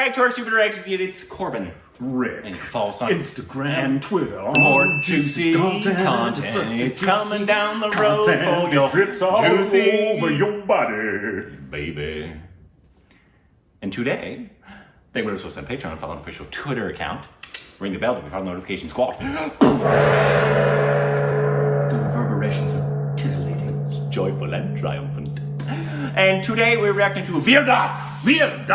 back to our Stupider Execute. It's Corbin. Rick. And false on Instagram, Twitter, more juicy content. It's coming down the road for your trips all juicy over your body. baby. And today, thank you for supposed to on Patreon and follow an official Twitter account. Ring the bell to be part of the notification squad. The reverberations are titillating. It's joyful and triumphant. And today we're reacting to VIR. VIR.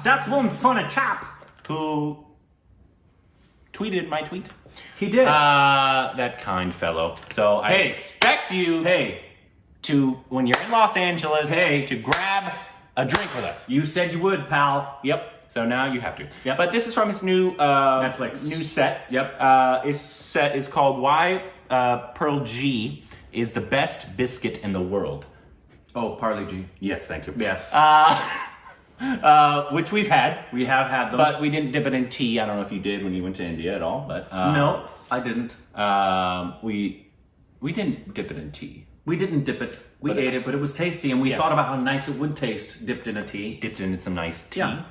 That's one funny chap. Who tweeted my tweet. He did. That kind fellow. So I expect you to, when you're in Los Angeles, to grab a drink with us. You said you would, pal. Yep. So now you have to. Yep. But this is from his new Netflix new set. Yep. His set is called Why Pearl G is the Best Biscuit in the World. Oh, Parle G. Yes, thank you. Yes. Which we've had. We have had them. But we didn't dip it in tea. I don't know if you did when you went to India at all. But no, I didn't. We didn't dip it in tea. We didn't dip it. We ate it, but it was tasty, and we thought about how nice it would taste dipped in a tea. Dipped in some nice tea. Yeah.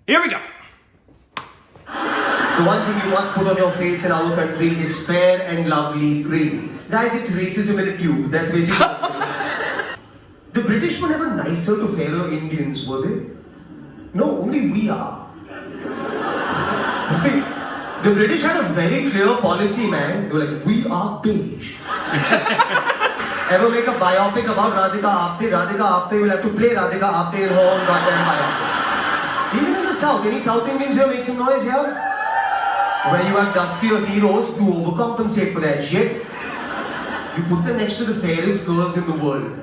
Here we go. The one thing you must put on your face in our country is fair and lovely cream. Guys, it's racism in a tube. That's basically what it is. The British were never nicer to fairer Indians, were they? No, only we are. The British had a very clear policy, man. They were like, we are beige. Ever make a biopic about Radhika Apte? Radhika Apte will have to play Radhika Apte in her own goddamn biopic. Even in the South, any South Indians here make some noise here? Where you have duskier heroes to overcompensate for that shit. You put them next to the fairest girls in the world.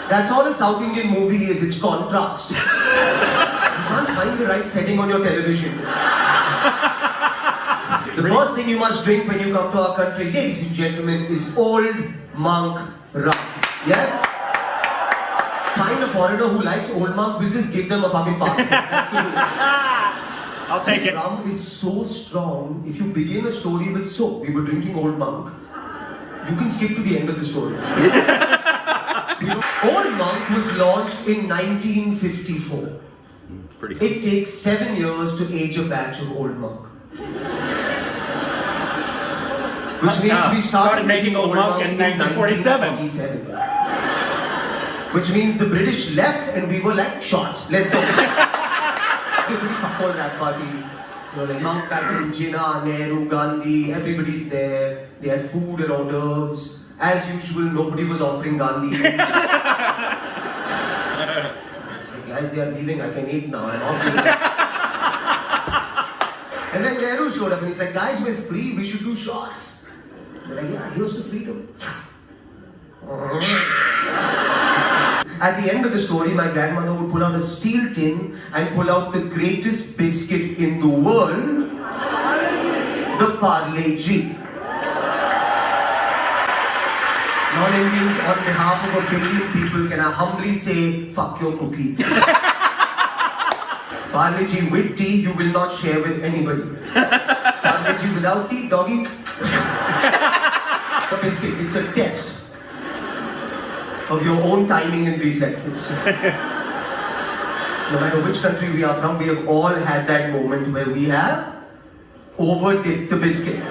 That's all a South Indian movie is, it's contrast. You can't find the right setting on your television. The first thing you must drink when you come to our country, ladies and gentlemen, is Old Monk rum. Yes? Find a foreigner who likes Old Monk, we'll just give them a fucking passport. That's the rule. I'll take this it. rum is so strong, if you begin a story with so, we were drinking Old Monk, you can skip to the end of the story. Old Monk was launched in 1954. Pretty cool. It takes 7 years to age a batch of Old Monk. Which means we started making Old Monk in 1947. Which means the British left and we were like, shots, let's go. Everybody fuck all that party. You know, like Mountbatten, Jinnah, Nehru, Gandhi, everybody's there. They had food and hors d'oeuvres. As usual, nobody was offering Gandhi. Guys, they are leaving, I can eat now, I'm off. And then Nehru showed up and he's like, guys, we're free, we should do shots. They're like, yeah, here's the freedom. At the end of the story, my grandmother would pull out a steel tin and pull out the greatest biscuit in the world, the Parle G. Non-Indians, on behalf of 1 billion people, can I humbly say, fuck your cookies. Parle G with tea, you will not share with anybody. Parle G without tea, doggy. A biscuit, it's a test of your own timing and reflexes. No matter which country we are from, we have all had that moment where we have over-dipped the biscuit.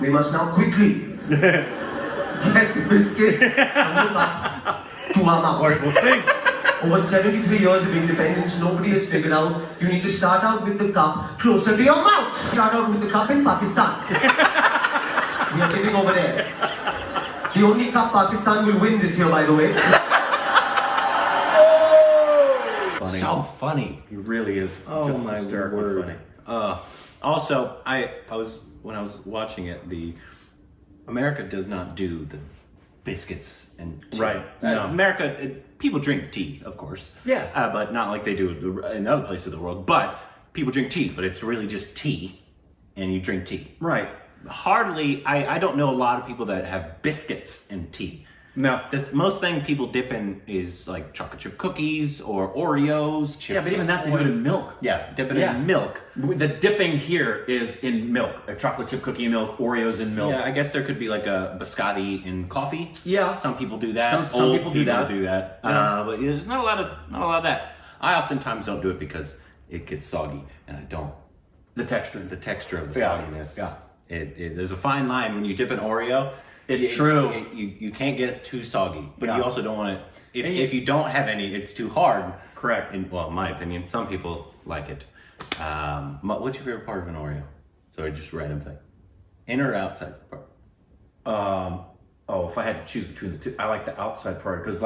We must now quickly get the biscuit from the cup to our mouth. We'll see. Over 73 years of independence, nobody has figured out you need to start out with the cup closer to your mouth. Start out with the cup in Pakistan. We are living over there. The only cup Pakistan will win this year, by the way. Funny. So funny. He really is just hysterically funny. Also, when I was watching it, America does not do the biscuits and tea. Right. No. America, people drink tea, of course. Yeah. But not like they do in other places of the world. But people drink tea, but it's really just tea, and you drink tea. Right. hardly. I don't know a lot of people that have biscuits in tea. No. The most thing people dip in is like chocolate chip cookies or Oreos. Chips Yeah, but even that they do it in milk. Yeah, dip it in milk. The dipping here is in milk. A chocolate chip cookie in milk, Oreos in milk. Yeah, I guess there could be like a biscotti in coffee. Yeah. Some people do that. Some Old people do that. Yeah. But there's not a lot of that. I oftentimes don't do it because it gets soggy, and I don't. The texture The texture of the Yeah. sogginess. Yeah. There's a fine line when you dip an Oreo. It's true. You can't get it too soggy, but Yeah. you also don't want it. If you don't have any, it's too hard. Correct. In my opinion, some people like it. What's your favorite part of an Oreo? Sorry, just random thing. Inner or outside part? If I had to choose between the two, I like the outside part because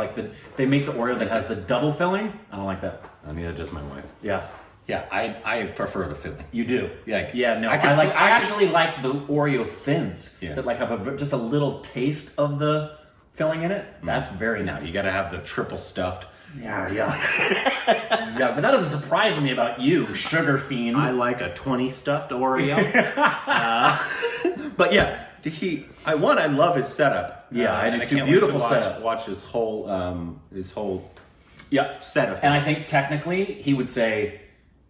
they make the Oreo that has the double filling. I don't like that. Neither does my wife. Yeah. Yeah, I prefer the filling. You do? Yeah. No, I I actually like the Oreo thins Yeah. that have just a little taste of the filling in it. That's very nice. You gotta have the triple stuffed. Yeah, yeah, but that doesn't surprise me about you, sugar fiend. I like a 20 stuffed Oreo. But yeah, I love his setup. Yeah, I do and too. can't wait Beautiful to setup. Watch his whole Yep. set of. And I his. think technically he would say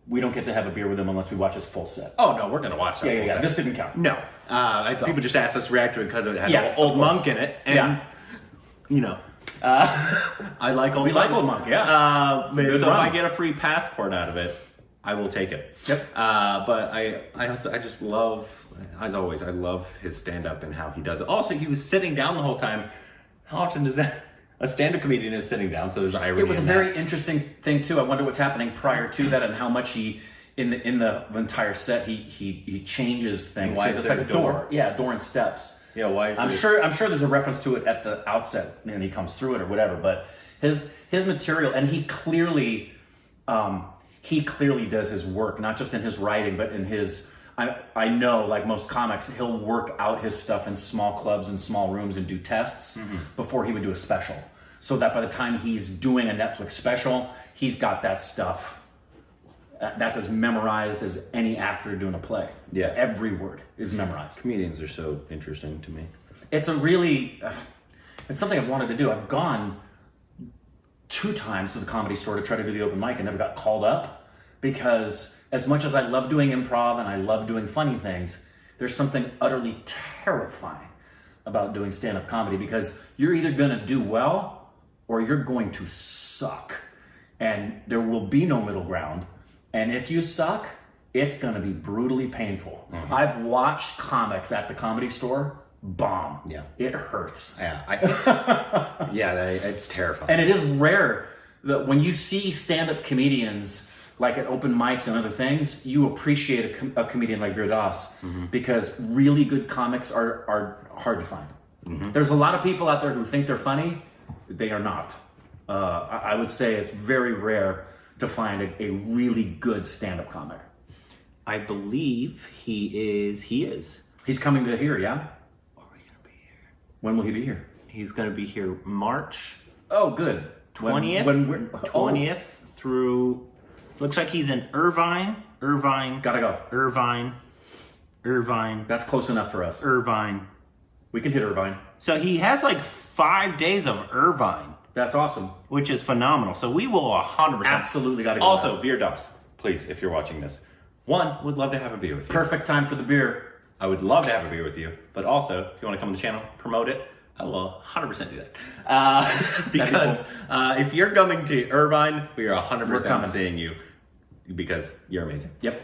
we don't get to have a beer with him unless we watch his full set. Oh no, we're gonna watch that. Yeah, full set. This didn't count. No, people just asked us to react to it because it had Yeah, old of course. monk in it, and I like old. We like Old Monk, yeah. So if rum. I get a free passport out of it, I will take it. Yep. But I just love, as always, I love his stand up and how he does it. Also, he was sitting down the whole time. How often does that? A stand-up comedian is sitting down, so there's irony. It was a in very that. interesting thing too. I wonder what's happening prior to that and how much he in the entire set he changes things. Why 'Cause is it's there like a door? Yeah, door and steps. Yeah, why is I'm there- sure there's a reference to it at the outset and he comes through it or whatever, but his material and he clearly does his work, not just in his writing, but in his I know, like most comics, he'll work out his stuff in small clubs and small rooms and do tests before he would do a special. So that by the time he's doing a Netflix special, he's got that stuff. That's as memorized as any actor doing a play. Yeah. Every word is memorized. Comedians are so interesting to me. It's it's something I've wanted to do. I've gone 2 times to the Comedy Store to try to do the open mic and never got called up because as much as I love doing improv and I love doing funny things, there's something utterly terrifying about doing stand-up comedy because you're either going to do well or you're going to suck. And there will be no middle ground. And if you suck, it's going to be brutally painful. I've watched comics at the Comedy Store bomb. Yeah. It hurts. Yeah, I think. It's terrifying. And it is rare that when you see stand-up comedians like at open mics and other things, you appreciate a comedian like VIR because really good comics are hard to find. There's a lot of people out there who think they're funny. They are not. I would say it's very rare to find a really good stand-up comic. I believe he is. He's coming to here, yeah? Are we gonna be here? When will he be here? He's gonna be here March Oh, good. 20th. When 20th through. Looks like he's in Irvine. Gotta go. Irvine. That's close enough for us. Irvine. We can hit Irvine. So he has like 5 days of Irvine, That's awesome. which is phenomenal. So we will 100%. Absolutely gotta go. Also, VIR, please, if you're watching this, would love to have a beer with you. Perfect time for the beer. I would love to have a beer with you, but also, if you want to come on the channel, promote it, I will 100% do that. Because if you're coming to Irvine, we are 100% We're coming. seeing you because you're amazing. Yep.